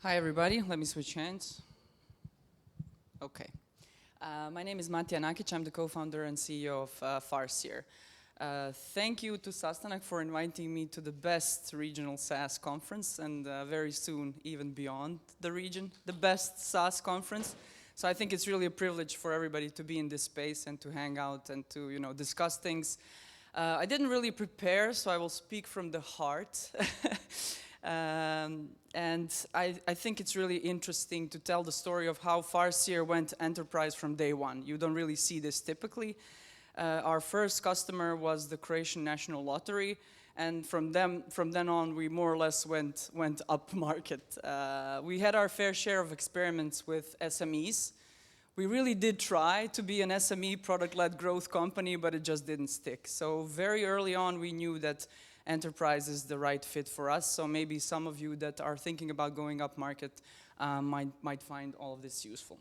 Hi everybody, let me switch hands. Okay. My name is Matija Nakić, I'm the co-founder and CEO of Farseer. Thank you to SaaStanak for inviting me to the best regional SaaS conference and very soon even beyond the region, the best SaaS conference. So I think it's really a privilege for everybody to be in this space and to hang out and to discuss things. I didn't really prepare, so I will speak from the heart. And I think it's really interesting to tell the story of how Farseer went enterprise from day one. You don't really see this typically. Our first customer was the Croatian National Lottery, and from then on we more or less went upmarket. We had our fair share of experiments with SMEs. We really did try to be an SME product-led growth company, but it just didn't stick. So very early on we knew that enterprise is the right fit for us. So maybe some of you that are thinking about going upmarket might find all of this useful.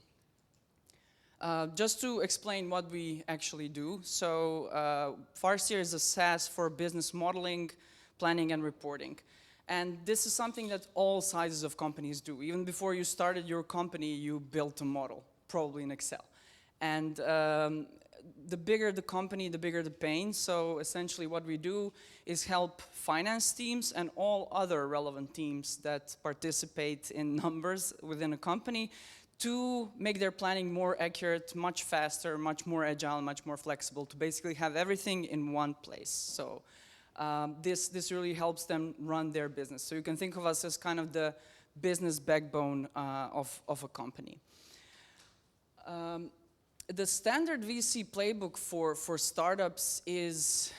Just to explain what we actually do. So Farseer is a SaaS for business modeling, planning and reporting. And this is something that all sizes of companies do. Even before you started your company, you built a model, probably in Excel. And the bigger the company, the bigger the pain. So essentially what we do is help finance teams and all other relevant teams that participate in numbers within a company to make their planning more accurate, much faster, much more agile, much more flexible, to basically have everything in one place. So this really helps them run their business. So you can think of us as kind of the business backbone of a company. The standard VC playbook for startups is,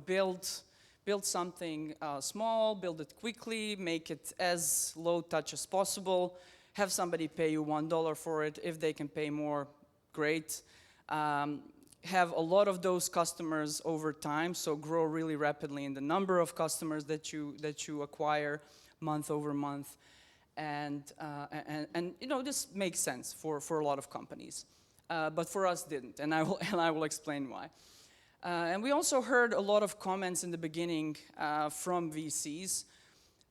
build something small, build it quickly, make it as low touch as possible, have somebody pay you $1 for it. If they can pay more, great. Have a lot of those customers over time, so grow really rapidly in the number of customers that you acquire month over month. And this makes sense for a lot of companies. But for us didn't, and I will explain why. And we also heard a lot of comments in the beginning from VCs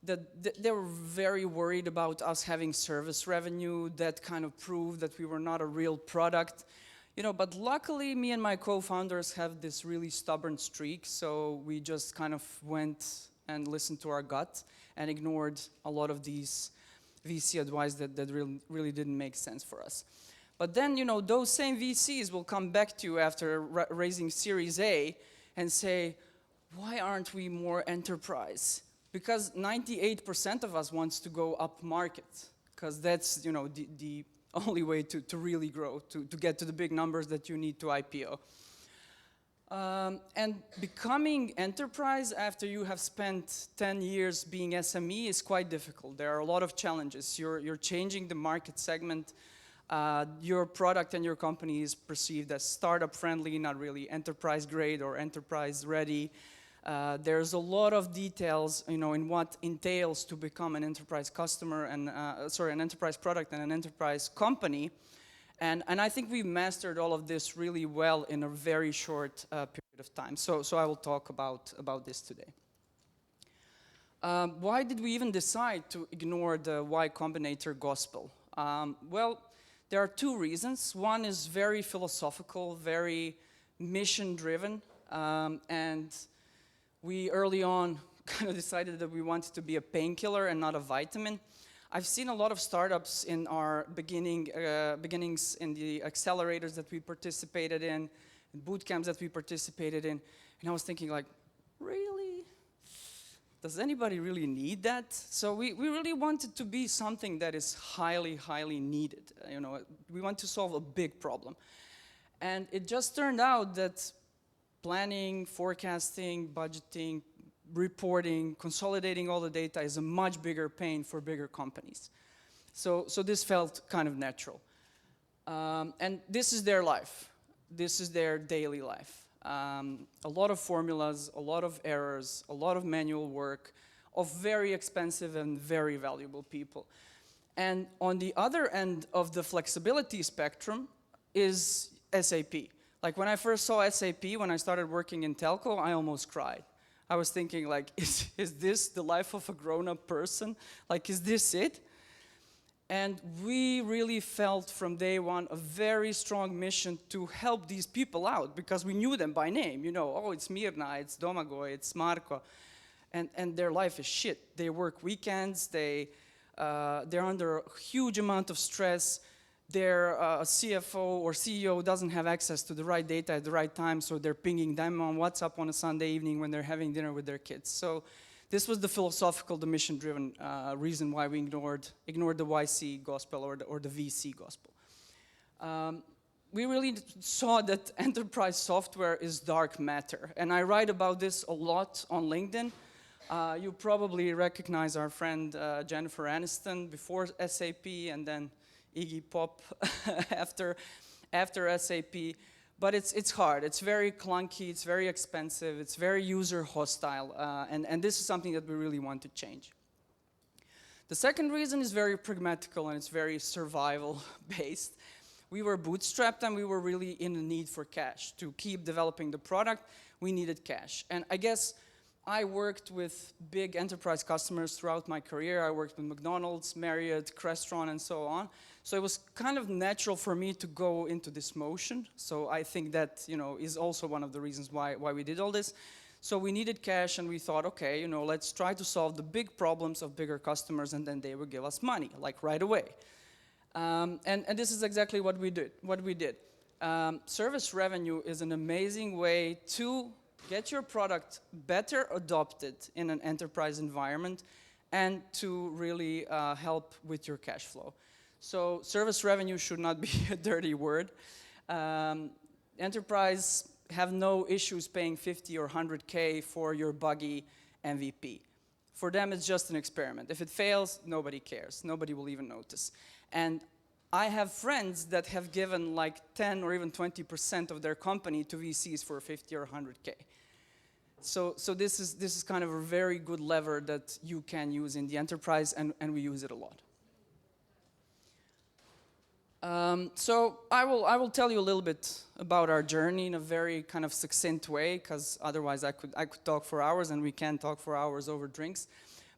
that they were very worried about us having service revenue that kind of proved that we were not a real product. But luckily me and my co-founders have this really stubborn streak, so we just kind of went and listened to our gut and ignored a lot of these VC advice that really didn't make sense for us. But then, those same VCs will come back to you after raising Series A and say, why aren't we more enterprise? Because 98% of us wants to go up market, because that's, the only way to really grow, to get to the big numbers that you need to IPO. And becoming enterprise after you have spent 10 years being SME is quite difficult. There are a lot of challenges. You're changing the market segment. Your product and your company is perceived as startup friendly, not really enterprise grade or enterprise ready. There's a lot of details, in what entails to become an enterprise customer and, an enterprise product and an enterprise company. And I think we've mastered all of this really well in a very short period of time. So I will talk about this today. Why did we even decide to ignore the Y Combinator gospel? Well, there are two reasons. One is very philosophical, very mission-driven, and we early on kind of decided that we wanted to be a painkiller and not a vitamin. I've seen a lot of startups in our beginnings in the accelerators that we participated in boot camps that we participated in, and I was thinking like, really? Does anybody really need that? So we really wanted to be something that is highly, highly needed. We want to solve a big problem. And it just turned out that planning, forecasting, budgeting, reporting, consolidating all the data is a much bigger pain for bigger companies. So this felt kind of natural. And this is their life. This is their daily life. A lot of formulas, a lot of errors, a lot of manual work of very expensive and very valuable people. And on the other end of the flexibility spectrum is SAP. Like when I first saw SAP, when I started working in telco, I almost cried. I was thinking like, is this the life of a grown-up person? Like, is this it? And we really felt from day one a very strong mission to help these people out, because we knew them by name. You know, oh, it's Mirna, it's Domagoj, it's Marko. And their life is shit. They work weekends, they're under a huge amount of stress. Their CFO or CEO doesn't have access to the right data at the right time, so they're pinging them on WhatsApp on a Sunday evening when they're having dinner with their kids. So this was the philosophical, the mission-driven reason why we ignored the YC gospel or the VC gospel. We really saw that enterprise software is dark matter, and I write about this a lot on LinkedIn. You probably recognize our friend Jennifer Aniston before SAP, and then Iggy Pop after SAP. But it's hard, it's very clunky, it's very expensive, it's very user hostile, and this is something that we really want to change. The second reason is very pragmatical and it's very survival based. We were bootstrapped and we were really in the need for cash. To keep developing the product, we needed cash. And I guess I worked with big enterprise customers throughout my career. I worked with McDonald's, Marriott, Crestron, and so on. So it was kind of natural for me to go into this motion. So I think that, you know, is also one of the reasons why we did all this. So we needed cash, and we thought, okay, you know, let's try to solve the big problems of bigger customers, and then they would give us money, like right away. And this is exactly what we did. Service revenue is an amazing way to get your product better adopted in an enterprise environment and to really help with your cash flow. So service revenue should not be a dirty word. Enterprise have no issues paying 50 or 100K for your buggy MVP. For them, it's just an experiment. If it fails, nobody cares. Nobody will even notice. And I have friends that have given like 10 or even 20% of their company to VCs for 50 or 100K. So this is kind of a very good lever that you can use in the enterprise, and we use it a lot. So I will tell you a little bit about our journey in a very kind of succinct way, because otherwise I could talk for hours, and we can talk for hours over drinks.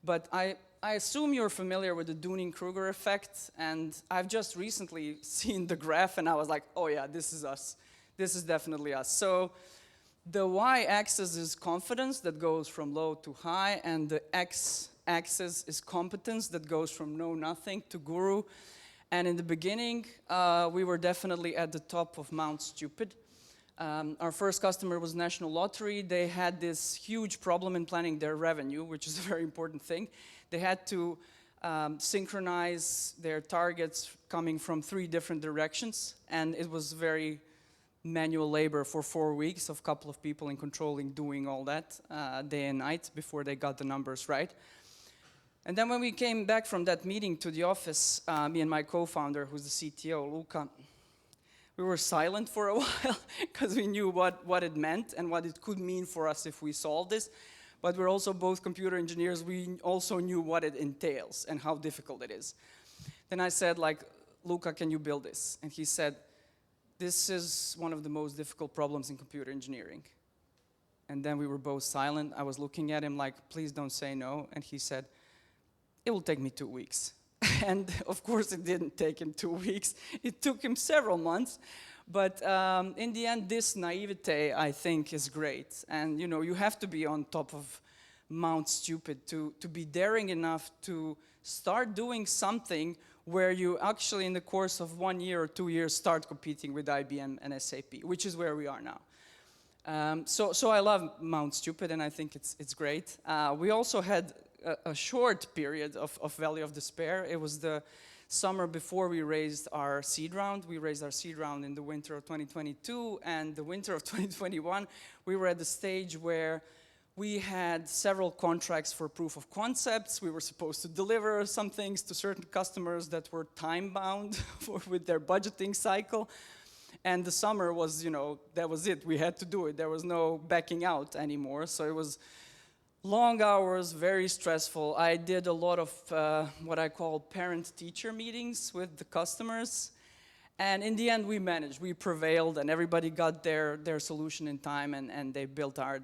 But I assume you're familiar with the Dunning-Kruger effect, and I've just recently seen the graph, and I was like, oh yeah, this is us. This is definitely us. So the y-axis is confidence, that goes from low to high, and the x-axis is competence, that goes from know nothing to guru. And in the beginning, we were definitely at the top of Mount Stupid. Our first customer was National Lottery. They had this huge problem in planning their revenue, which is a very important thing. They had to synchronize their targets coming from 3 different directions, and it was very manual labor for 4 weeks of a couple of people in controlling, doing all that day and night before they got the numbers right. And then when we came back from that meeting to the office, me and my co-founder, who's the CTO, Luka, we were silent for a while because we knew what it meant and what it could mean for us if we solved this. But we're also both computer engineers. We also knew what it entails and how difficult it is. Then I said, like, Luka, can you build this? And he said, this is one of the most difficult problems in computer engineering. And then we were both silent. I was looking at him like, please don't say no. And he said, it will take me 2 weeks. And of course it didn't take him 2 weeks. It took him several months. But in the end, this naivete, I think, is great. And you know, you have to be on top of Mount Stupid to be daring enough to start doing something where you actually, in the course of 1 year or 2 years, start competing with IBM and SAP, which is where we are now. So I love Mount Stupid, and I think it's great. We also had a short period of Valley of Despair. It was the summer before we raised our seed round. We raised our seed round in the winter of 2022, and the winter of 2021, we were at the stage where we had several contracts for proof of concepts. We were supposed to deliver some things to certain customers that were time-bound with their budgeting cycle. And the summer was, you know, that was it. We had to do it. There was no backing out anymore. So it was long hours, very stressful. I did a lot of what I call parent-teacher meetings with the customers. And in the end, we managed. We prevailed, and everybody got their solution in time, and they built out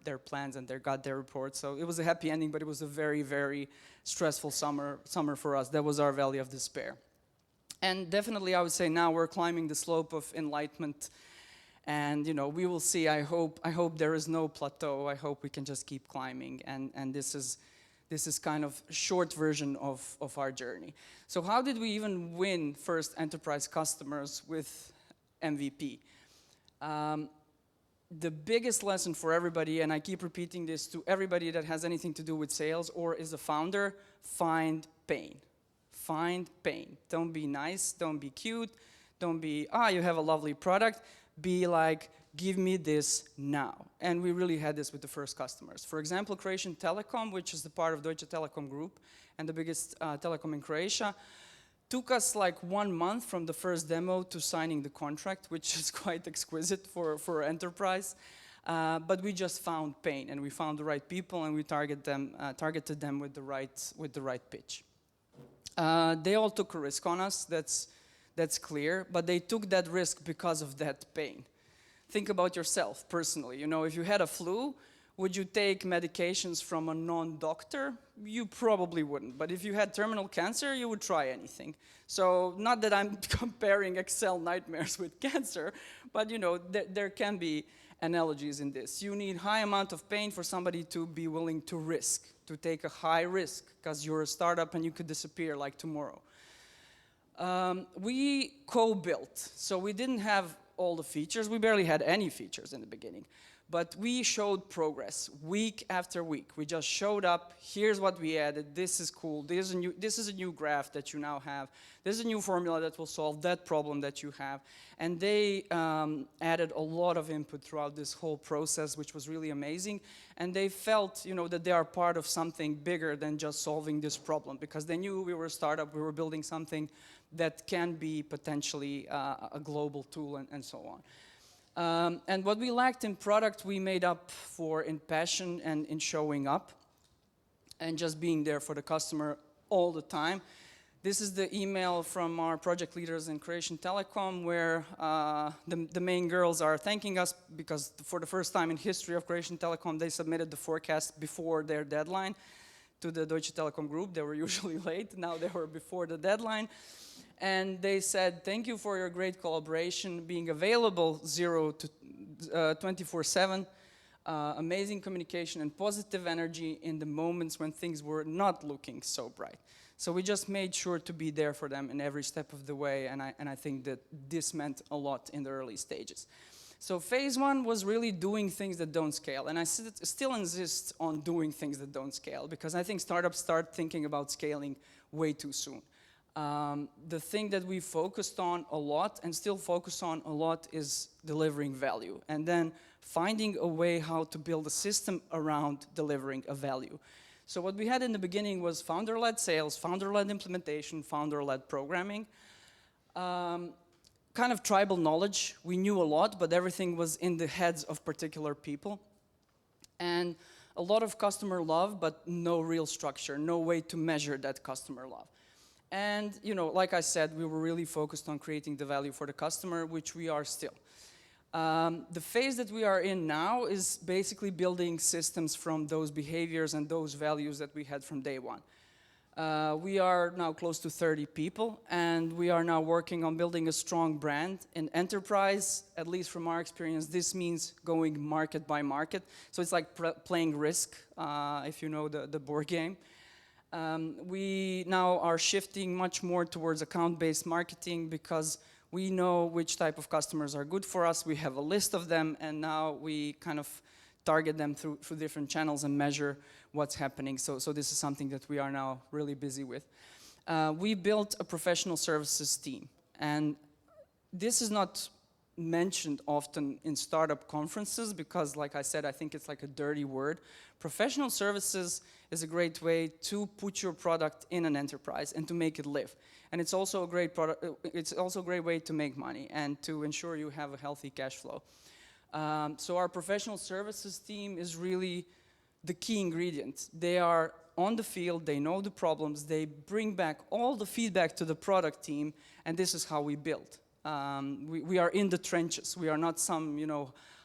their plans, and they got their reports. So it was a happy ending, but it was a very, very stressful summer for us. That was our valley of despair. And definitely, I would say now we're climbing the slope of enlightenment, and we will see. I hope there is no plateau. I hope we can just keep climbing, and this is kind of a short version of our journey. So how did we even win first enterprise customers with MVP? The biggest lesson for everybody, and I keep repeating this to everybody that has anything to do with sales or is a founder, find pain. Find pain. Don't be nice, don't be cute, don't be, you have a lovely product. Be like, give me this now. And we really had this with the first customers. For example, Croatian Telecom, which is the part of Deutsche Telekom Group and the biggest telecom in Croatia, took us like 1 month from the first demo to signing the contract, which is quite exquisite for enterprise. But we just found pain, and we found the right people, and we targeted them with the right pitch. They all took a risk on us, that's clear, but they took that risk because of that pain. Think about yourself personally. If you had a flu, would you take medications from a non-doctor? You probably wouldn't. But if you had terminal cancer, you would try anything. So not that I'm comparing Excel nightmares with cancer, but there can be analogies in this. You need high amount of pain for somebody to be willing to risk, to take a high risk, because you're a startup and you could disappear like tomorrow. We co-built, so we didn't have all the features. We barely had any features in the beginning. But we showed progress week after week. We just showed up, here's what we added, this is cool, this is a new graph that you now have, this is a new formula that will solve that problem that you have. And they added a lot of input throughout this whole process, which was really amazing. And they felt, that they are part of something bigger than just solving this problem, because they knew we were a startup, we were building something that can be potentially a global tool and so on. And what we lacked in product, we made up for in passion and in showing up and just being there for the customer all the time. This is the email from our project leaders in Croatian Telecom, where the main girls are thanking us because for the first time in history of Croatian Telecom, they submitted the forecast before their deadline to the Deutsche Telekom Group. They were usually late. Now they were before the deadline. And they said, thank you for your great collaboration, being available 0 to 24/7, amazing communication and positive energy in the moments when things were not looking so bright. So we just made sure to be there for them in every step of the way, and I think that this meant a lot in the early stages. So phase 1 was really doing things that don't scale, and I still insist on doing things that don't scale, because I think startups start thinking about scaling way too soon. The thing that we focused on a lot and still focus on a lot is delivering value, and then finding a way how to build a system around delivering a value. So what we had in the beginning was founder-led sales, founder-led implementation, founder-led programming. Kind of tribal knowledge. We knew a lot, but everything was in the heads of particular people. And a lot of customer love, but no real structure, no way to measure that customer love. And, like I said, we were really focused on creating the value for the customer, which we are still. The phase that we are in now is basically building systems from those behaviors and those values that we had from day one. We are now close to 30 people, and we are now working on building a strong brand. In enterprise, at least from our experience, this means going market by market. So it's like playing Risk, if you know the board game. We now are shifting much more towards account-based marketing because we know which type of customers are good for us. We have a list of them, and now we kind of target them through different channels and measure what's happening. So this is something that we are now really busy with. We built a professional services team, and this is not mentioned often in startup conferences because, like I said, I think it's like a dirty word. Professional services is a great way to put your product in an enterprise and to make it live. And it's also a great product. It's also a great way to make money and to ensure you have a healthy cash flow. So our professional services team is really the key ingredient. They are on the field, they know the problems, they bring back all the feedback to the product team, and this is how we build. We are in the trenches. We are not some,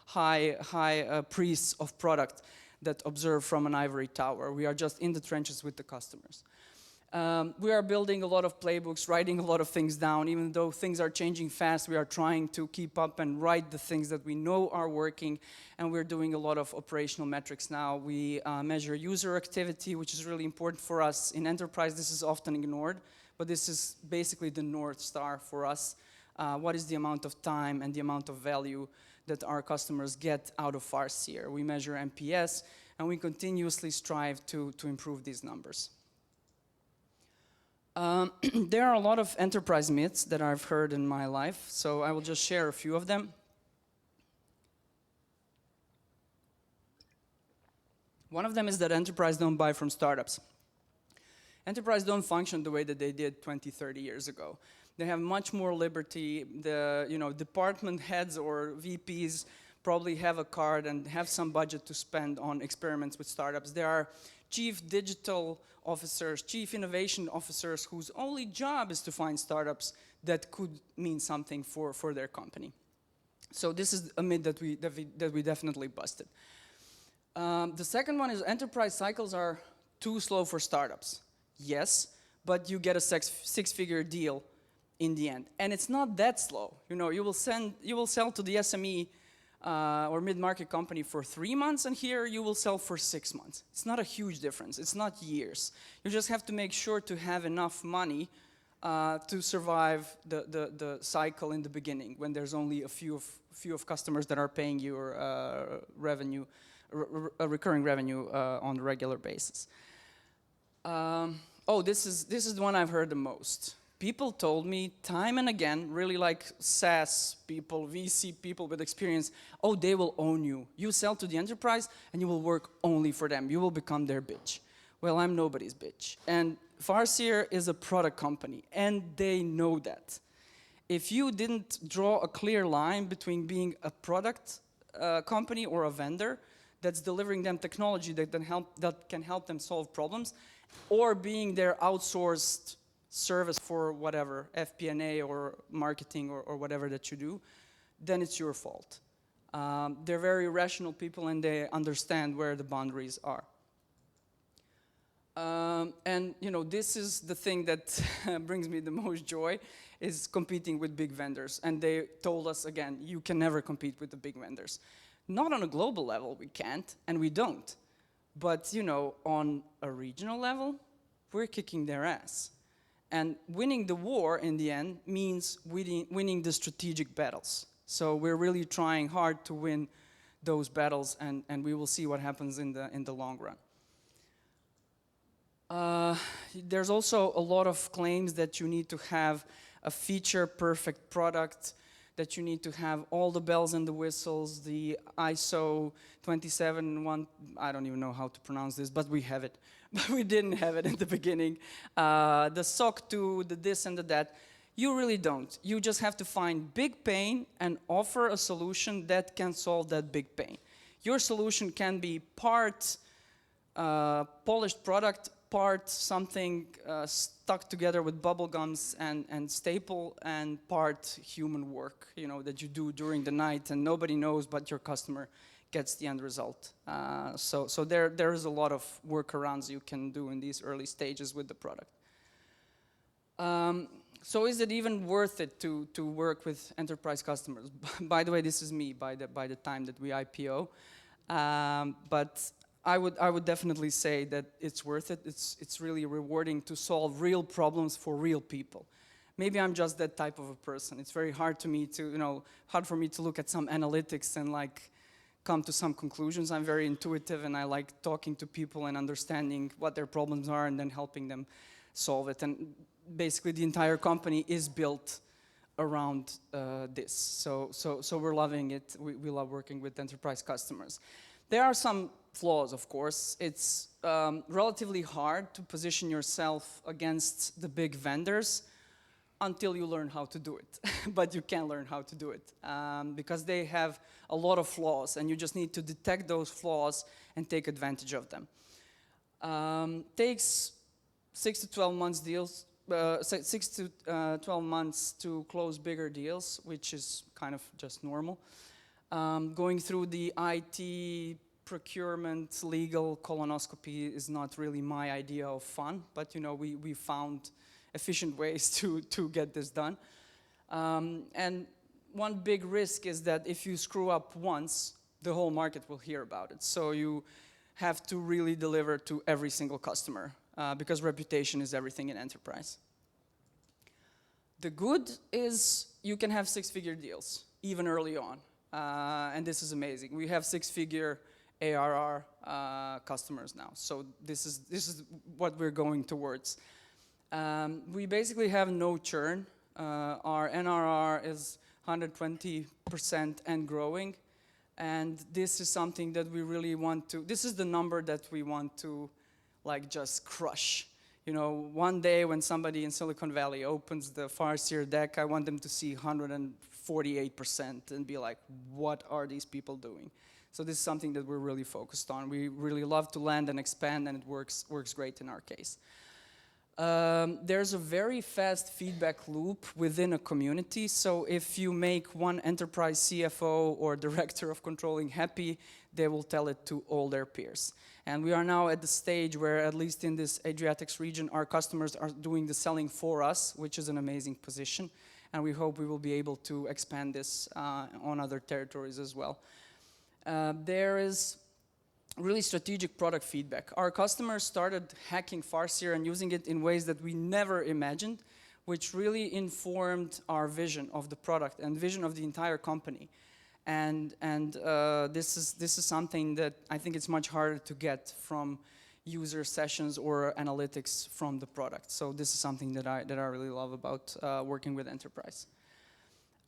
high priests of product that observe from an ivory tower. We are just in the trenches with the customers. We are building a lot of playbooks, writing a lot of things down. Even though things are changing fast, we are trying to keep up and write the things that we know are working, and we're doing a lot of operational metrics now. We measure user activity, which is really important for us. In enterprise, this is often ignored, but this is basically the North Star for us. What is the amount of time and the amount of value that our customers get out of Farseer? We measure NPS, and we continuously strive to improve these numbers. There are a lot of enterprise myths that I've heard in my life, so I will just share a few of them. One of them is that enterprise don't buy from startups. Enterprise don't function the way that they did 20, 30 years ago. They have much more liberty. The department heads or VPs probably have a card and have some budget to spend on experiments with startups. There are chief digital officers, chief innovation officers whose only job is to find startups that could mean something for their company. So this is a myth that we definitely busted. The second one is enterprise cycles are too slow for startups. Yes, but you get a six-figure deal in the end, and it's not that slow. You will sell to the SME or mid-market company for 3 months, and here you will sell for 6 months. It's not a huge difference. It's not years. You just have to make sure to have enough money to survive the cycle in the beginning, when there's only a few of customers that are paying you revenue, recurring revenue on a regular basis. This is the one I've heard the most. People told me time and again, really like SaaS people, VC people with experience, they will own you. You sell to the enterprise and you will work only for them. You will become their bitch. Well, I'm nobody's bitch. And Farseer is a product company, and they know that. If you didn't draw a clear line between being a product company or a vendor that's delivering them technology that can help them solve problems, or being their outsourced service for whatever, FP&A or marketing or whatever that you do, then it's your fault. They're very rational people, and they understand where the boundaries are. This is the thing that brings me the most joy, is competing with big vendors. And they told us again, you can never compete with the big vendors. Not on a global level, we can't, and we don't. But, on a regional level, we're kicking their ass. And winning the war in the end means winning the strategic battles. So we're really trying hard to win those battles, and we will see what happens in the long run. There's also a lot of claims that you need to have a feature-perfect product, that you need to have all the bells and the whistles, the ISO 271, I don't even know how to pronounce this, but we have it. But we didn't have it in the beginning. The SOC 2, the this and the that. You really don't. You just have to find big pain and offer a solution that can solve that big pain. Your solution can be part polished product, part something stuck together with bubble gums and staple, and part human work, that you do during the night and nobody knows but your customer gets the end result. So there is a lot of workarounds you can do in these early stages with the product. So is it even worth it to work with enterprise customers? By the way, this is me by the time that we IPO. But I would definitely say that it's worth it. It's really rewarding to solve real problems for real people. Maybe I'm just that type of a person. It's very hard for me to look at some analytics and come to some conclusions. I'm very intuitive, and I like talking to people and understanding what their problems are and then helping them solve it. And basically the entire company is built around this. So we're loving it. We love working with enterprise customers. There are some flaws, of course. It's relatively hard to position yourself against the big vendors until you learn how to do it. But you can learn how to do it because they have a lot of flaws, and you just need to detect those flaws and take advantage of them. Takes 6 to 12 months deals, 6 to 12 months to close bigger deals, which is kind of just normal. Going through the IT, procurement, legal, colonoscopy is not really my idea of fun, but you know, we found efficient ways to get this done. And one big risk is that if you screw up once, the whole market will hear about it. So you have to really deliver to every single customer because reputation is everything in enterprise. The good is you can have six-figure deals, even early on. And this is amazing. We have six-figure ARR customers now. So this is what we're going towards. We basically have no churn. Our NRR is 120% and growing. And this is something that we really want to, this is the number that we want to like just crush. You know, one day when somebody in Silicon Valley opens the Farseer deck, I want them to see 148% and be like, what are these people doing? So this is something that we're really focused on. We really love to land and expand, and it works great in our case. There's a very fast feedback loop within a community. So if you make one enterprise CFO or director of controlling happy, they will tell it to all their peers. And we are now at the stage where, at least in this Adriatics region, our customers are doing the selling for us, which is an amazing position. And we hope we will be able to expand this on other territories as well. There is really strategic product feedback. Our customers started hacking Farseer and using it in ways that we never imagined, which really informed our vision of the product and vision of the entire company. And this is something that I think it's much harder to get from user sessions or analytics from the product. So this is something that I really love about working with enterprise.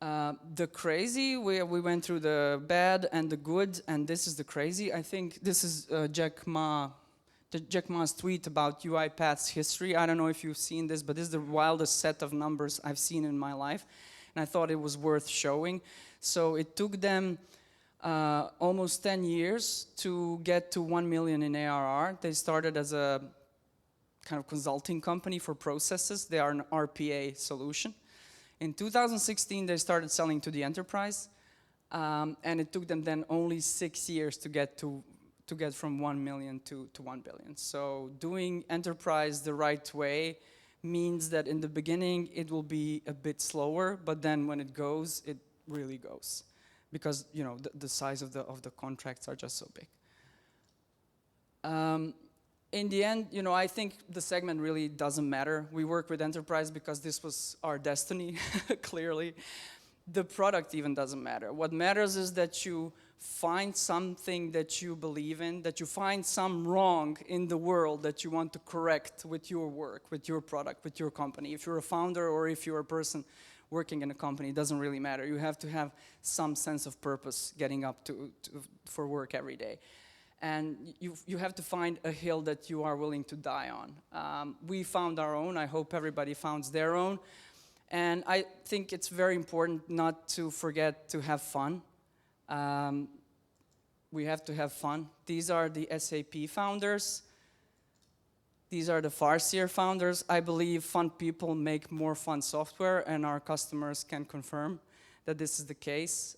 The crazy, we went through the bad and the good, and this is the crazy. I think this is Jack Ma's tweet about UiPath's history. I don't know if you've seen this, but this is the wildest set of numbers I've seen in my life, and I thought it was worth showing. So it took them almost 10 years to get to 1 million in ARR. They started as a kind of consulting company for processes. They are an RPA solution. In 2016, they started selling to the enterprise, and it took them then only 6 years to get from 1 million to 1 billion. So doing enterprise the right way means that in the beginning it will be a bit slower, but then when it goes, it really goes, because you know the size of the contracts are just so big. In the end, you know, I think the segment really doesn't matter. We work with enterprise because this was our destiny, clearly. The product even doesn't matter. What matters is that you find something that you believe in, that you find some wrong in the world that you want to correct with your work, with your product, with your company. If you're a founder or if you're a person working in a company, it doesn't really matter. You have to have some sense of purpose getting up for work every day. And you have to find a hill that you are willing to die on. We found our own. I hope everybody finds their own. And I think it's very important not to forget to have fun. We have to have fun. These are the SAP founders. These are the Farseer founders. I believe fun people make more fun software, and our customers can confirm that this is the case.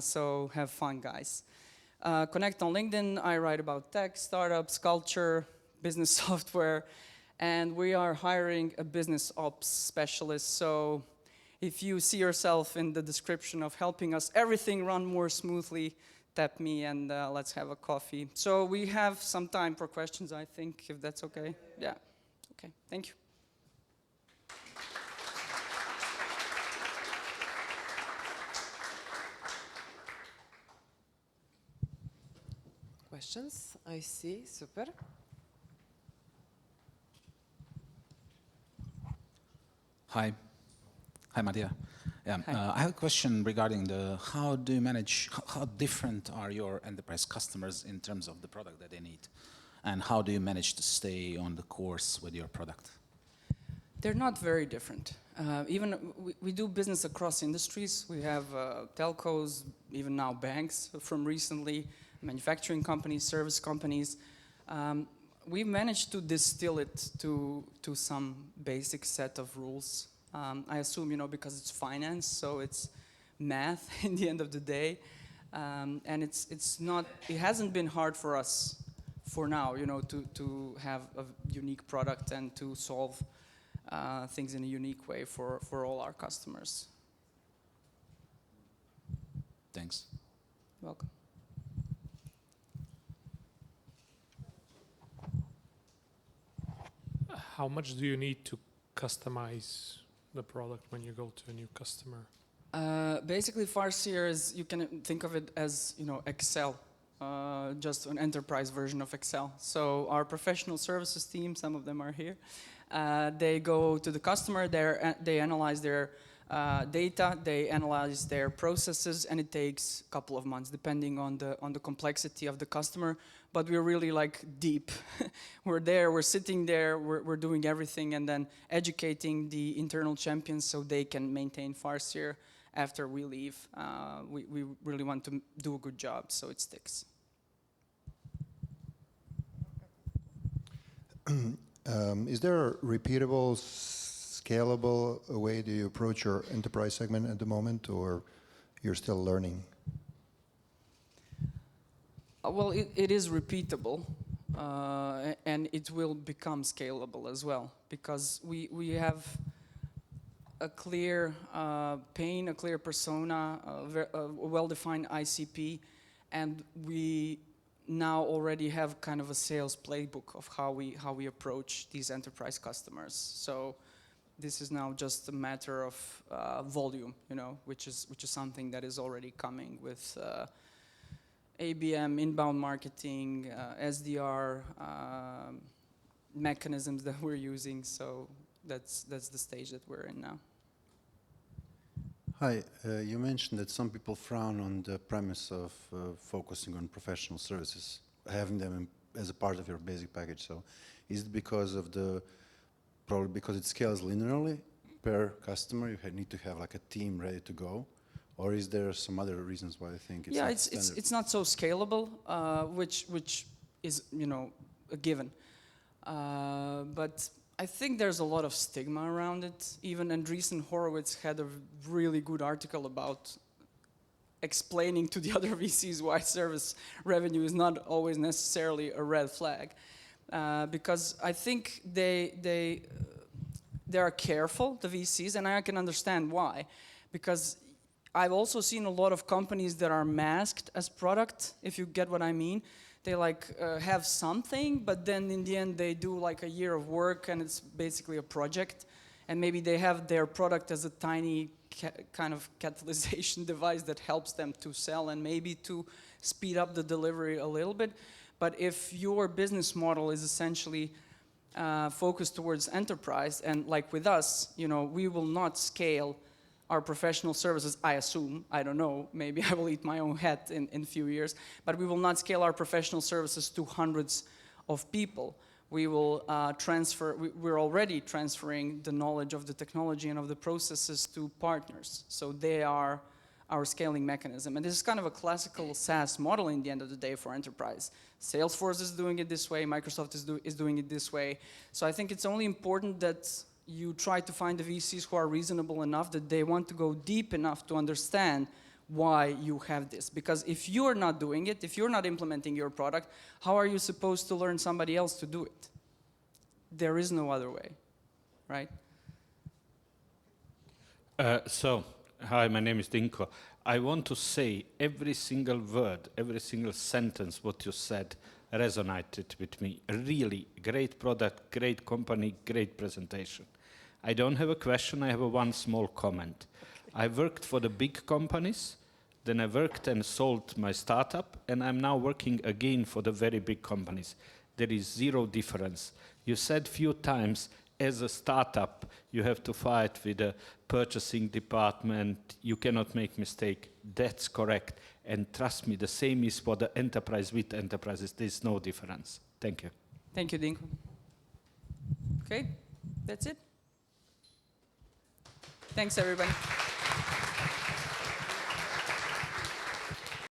So have fun, guys. Connect on LinkedIn. I write about tech, startups, culture, business software, and we are hiring a business ops specialist. So if you see yourself in the description of helping us everything run more smoothly, tap me and let's have a coffee. So we have some time for questions, I think, if that's okay. Yeah. Okay. Thank you. Questions? I see. Super. Hi. Hi, Matija. Yeah, Hi. I have a question regarding how do you manage, how different are your enterprise customers in terms of the product that they need? And how do you manage to stay on the course with your product? They're not very different. We do business across industries. We have telcos, even now banks from recently, manufacturing companies, service companies. we've managed to distill it to some basic set of rules. I assume, because it's finance, so it's math in the end of the day. And it hasn't been hard for us for now, to have a unique product and to solve things in a unique way for all our customers. Thanks. Welcome. How much do you need to customize the product when you go to a new customer? Basically, Farseer is, you can think of it as, Excel, just an enterprise version of Excel. So our professional services team, some of them are here, they go to the customer, they analyze their data, they analyze their processes, and it takes a couple of months, depending on the complexity of the customer. But we're really deep. We're there, we're sitting there, we're doing everything, and then educating the internal champions so they can maintain Farseer after we leave. We really want to do a good job so it sticks. Is there a repeatable, scalable way do you approach your enterprise segment at the moment, or you're still learning? Well, it is repeatable, and it will become scalable as well, because we have a clear pain, a clear persona, a well-defined ICP, and we now already have kind of a sales playbook of how we approach these enterprise customers. So this is now just a matter of volume, which is something that is already coming with ABM, inbound marketing, SDR mechanisms that we're using. So that's the stage that we're in now. Hi, you mentioned that some people frown on the premise of focusing on professional services, having them as a part of your basic package. So is it because of probably because it scales linearly per customer, you need to have a team ready to go? Or is there some other reasons why I think it's yeah, not it's not so scalable, which is a given. But I think there's a lot of stigma around it. Even Andreessen Horowitz had a really good article about explaining to the other VCs why service revenue is not always necessarily a red flag, because I think they are careful, the VCs, and I can understand why, because I've also seen a lot of companies that are masked as product, if you get what I mean. They have something, but then in the end they do a year of work and it's basically a project. And maybe they have their product as a tiny kind of catalyzation device that helps them to sell and maybe to speed up the delivery a little bit. But if your business model is essentially focused towards enterprise, and like with us, we will not scale our professional services, I assume, I don't know, maybe I will eat my own hat in a few years, but we will not scale our professional services to hundreds of people. We will we're already transferring the knowledge of the technology and of the processes to partners. So they are our scaling mechanism. And this is kind of a classical SaaS model in the end of the day for enterprise. Salesforce is doing it this way, Microsoft is doing it this way. So I think it's only important that you try to find the VCs who are reasonable enough that they want to go deep enough to understand why you have this. Because if you're not doing it, if you're not implementing your product, how are you supposed to learn somebody else to do it? There is no other way, right? Hi, my name is Dinko. I want to say every single word, every single sentence what you said resonated with me. Really great product, great company, great presentation. I don't have a question, I have one small comment. I worked for the big companies, then I worked and sold my startup, and I'm now working again for the very big companies. There is zero difference. You said few times, as a startup, you have to fight with the purchasing department, you cannot make mistake. That's correct. And trust me, the same is for the enterprise with enterprises. There's no difference. Thank you. Thank you, Dinko. Okay, that's it. Thanks, everybody.